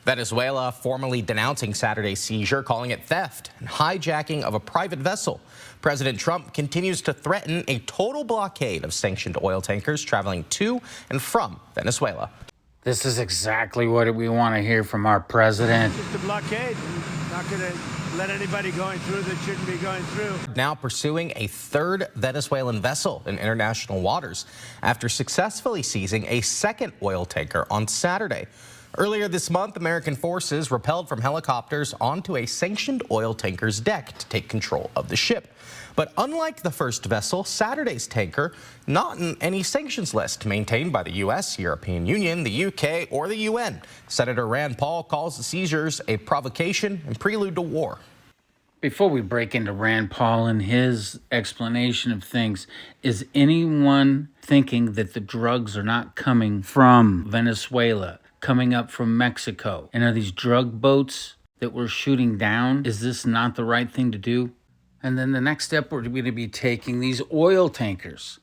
Venezuela formally denouncing Saturday's seizure, calling it theft and hijacking of a private vessel. President Trump continues to threaten a total blockade of sanctioned oil tankers traveling to and from Venezuela. This is exactly what we want to hear from our president. Just a blockade. Not going to let anybody going through that shouldn't be going through. Now pursuing a third Venezuelan vessel in international waters after successfully seizing a second oil tanker on Saturday. Earlier this month, American forces rappelled from helicopters onto a sanctioned oil tanker's deck to take control of the ship. But unlike the first vessel, Saturday's tanker not in any sanctions list maintained by the U.S., European Union, the U.K., or the UN. Senator Rand Paul calls the seizures a provocation and prelude to war. Before we break into Rand Paul and his explanation of things, is anyone thinking that the drugs are not coming from Venezuela, coming up from Mexico? And are these drug boats that we're shooting down, is this not the right thing to do? And then the next step, we're going to be taking these oil tankers.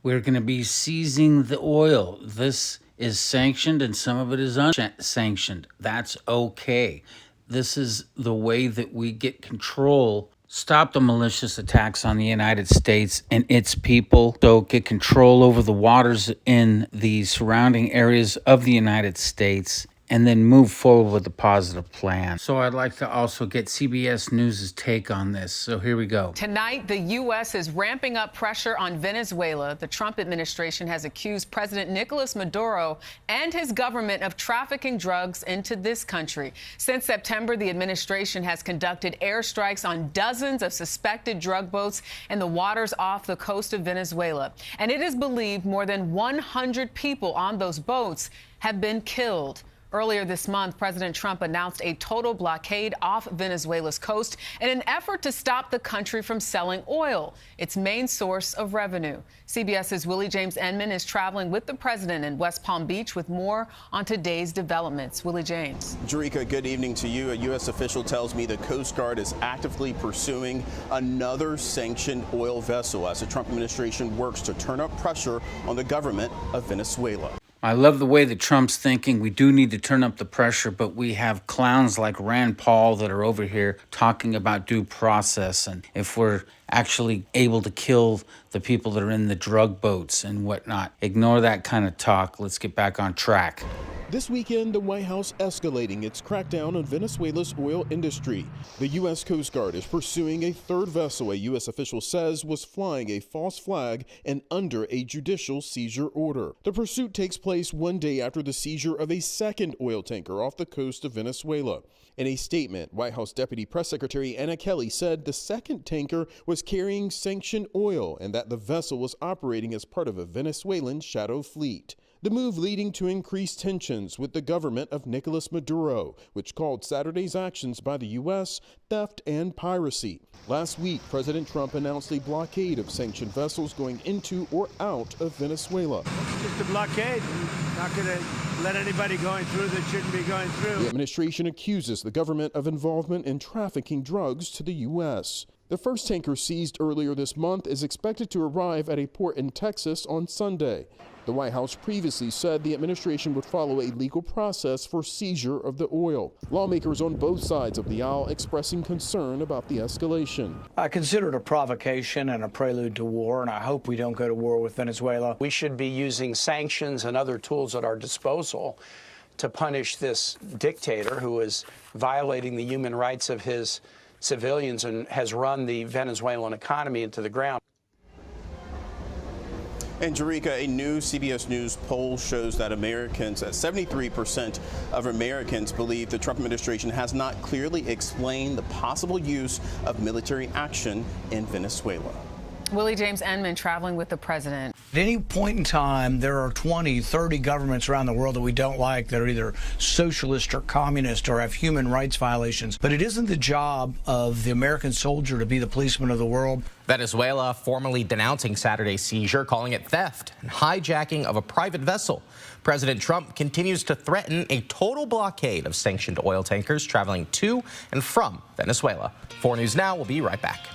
We're going to be seizing the oil. This is sanctioned and some of it is unsanctioned. That's okay. This is the way that we get control, stop the malicious attacks on the United States and its people, so get control over the waters in the surrounding areas of the United States, and then move forward with a positive plan. So I'd like to also get CBS News' take on this. So here we go. Tonight, the U.S. is ramping up pressure on Venezuela. The Trump administration has accused President Nicolas Maduro and his government of trafficking drugs into this country. Since September, the administration has conducted airstrikes on dozens of suspected drug boats in the waters off the coast of Venezuela. And it is believed more than 100 people on those boats have been killed. Earlier this month, President Trump announced a total blockade off Venezuela's coast in an effort to stop the country from selling oil, its main source of revenue. CBS's Willie James Enman is traveling with the president in West Palm Beach with more on today's developments. Willie James. Jerika, good evening to you. A U.S. official tells me the Coast Guard is actively pursuing another sanctioned oil vessel as the Trump administration works to turn up pressure on the government of Venezuela. I love the way that Trump's thinking. We do need to turn up the pressure, but we have clowns like Rand Paul that are over here talking about due process and if we're actually able to kill the people that are in the drug boats and whatnot. Ignore that kind of talk. Let's get back on track. This weekend, the White House escalating its crackdown on Venezuela's oil industry. The U.S. Coast Guard is pursuing a third vessel a U.S. official says was flying a false flag and under a judicial seizure order. The pursuit takes place one day after the seizure of a second oil tanker off the coast of Venezuela. In a statement, White House Deputy Press Secretary Anna Kelly said the second tanker was carrying sanctioned oil and that the vessel was operating as part of a Venezuelan shadow fleet. The move leading to increased tensions with the government of Nicolas Maduro, which called Saturday's actions by the U.S. theft and piracy. Last week, President Trump announced a blockade of sanctioned vessels going into or out of Venezuela. It's just a blockade. Not going to let anybody going through that shouldn't be going through. The administration accuses the government of involvement in trafficking drugs to the U.S. The first tanker seized earlier this month is expected to arrive at a port in Texas on Sunday. The White House previously said the administration would follow a legal process for seizure of the oil. Lawmakers on both sides of the aisle expressing concern about the escalation. I consider it a provocation and a prelude to war, and I hope we don't go to war with Venezuela. We should be using sanctions and other tools at our disposal to punish this dictator who is violating the human rights of his civilians and has run the Venezuelan economy into the ground. And Jerika, a new CBS News poll shows that 73% of Americans believe the Trump administration has not clearly explained the possible use of military action in Venezuela. Willie James Enman traveling with the president. At any point in time, there are 20, 30 governments around the world that we don't like that are either socialist or communist or have human rights violations. But it isn't the job of the American soldier to be the policeman of the world. Venezuela formally denouncing Saturday's seizure, calling it theft and hijacking of a private vessel. President Trump continues to threaten a total blockade of sanctioned oil tankers traveling to and from Venezuela. 4 News Now will be right back.